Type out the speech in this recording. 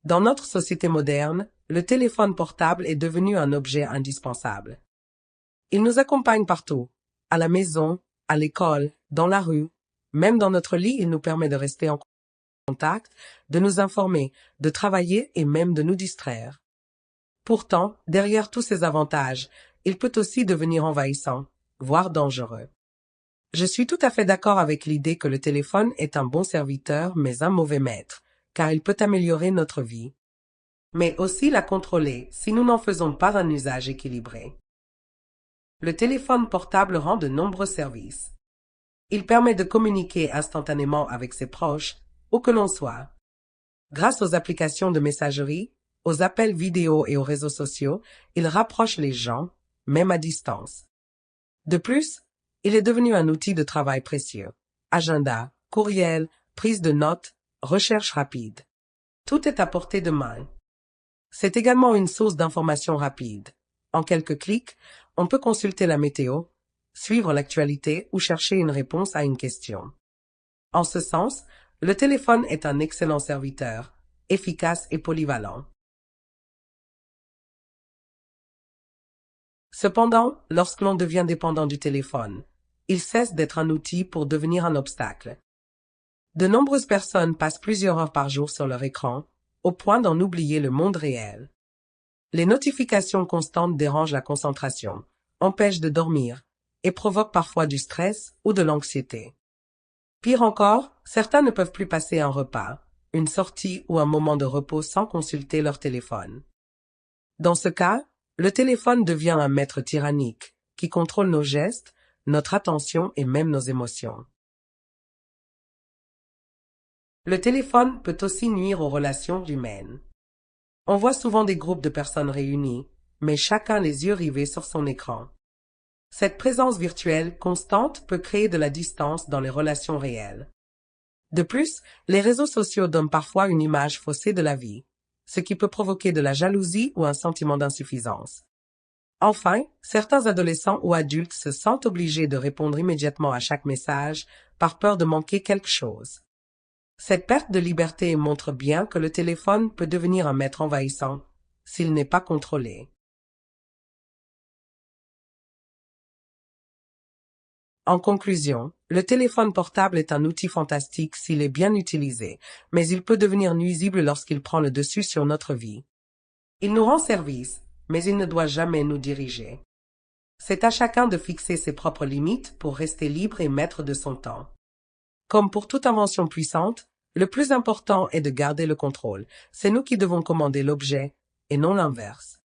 Dans notre société moderne, le téléphone portable est devenu un objet indispensable. Il nous accompagne partout, à la maison, à l'école, dans la rue, même dans notre lit, il nous permet de rester en contact, de nous informer, de travailler et même de nous distraire. Pourtant, derrière tous ces avantages, il peut aussi devenir envahissant, voire dangereux. Je suis tout à fait d'accord avec l'idée que le téléphone est un bon serviteur mais un mauvais maître, car il peut améliorer notre vie, mais aussi la contrôler si nous n'en faisons pas un usage équilibré. Le téléphone portable rend de nombreux services. Il permet de communiquer instantanément avec ses proches, où que l'on soit. Grâce aux applications de messagerie, aux appels vidéo et aux réseaux sociaux, il rapproche les gens, même à distance. De plus, il est devenu un outil de travail précieux. Agenda, courriel, prise de notes, recherche rapide. Tout est à portée de main. C'est également une source d'information rapide. En quelques clics, on peut consulter la météo, suivre l'actualité ou chercher une réponse à une question. En ce sens, le téléphone est un excellent serviteur, efficace et polyvalent. Cependant, lorsque l'on devient dépendant du téléphone, il cesse d'être un outil pour devenir un obstacle. De nombreuses personnes passent plusieurs heures par jour sur leur écran, au point d'en oublier le monde réel. Les notifications constantes dérangent la concentration, empêchent de dormir et provoquent parfois du stress ou de l'anxiété. Pire encore, certains ne peuvent plus passer un repas, une sortie ou un moment de repos sans consulter leur téléphone. Dans ce cas, le téléphone devient un maître tyrannique qui contrôle nos gestes, notre attention et même nos émotions. Le téléphone peut aussi nuire aux relations humaines. On voit souvent des groupes de personnes réunies, mais chacun les yeux rivés sur son écran. Cette présence virtuelle constante peut créer de la distance dans les relations réelles. De plus, les réseaux sociaux donnent parfois une image faussée de la vie, ce qui peut provoquer de la jalousie ou un sentiment d'insuffisance. Enfin, certains adolescents ou adultes se sentent obligés de répondre immédiatement à chaque message par peur de manquer quelque chose. Cette perte de liberté montre bien que le téléphone peut devenir un maître envahissant s'il n'est pas contrôlé. En conclusion, le téléphone portable est un outil fantastique s'il est bien utilisé, mais il peut devenir nuisible lorsqu'il prend le dessus sur notre vie. Il nous rend service, mais il ne doit jamais nous diriger. C'est à chacun de fixer ses propres limites pour rester libre et maître de son temps. Comme pour toute invention puissante, le plus important est de garder le contrôle. C'est nous qui devons commander l'objet, et non l'inverse.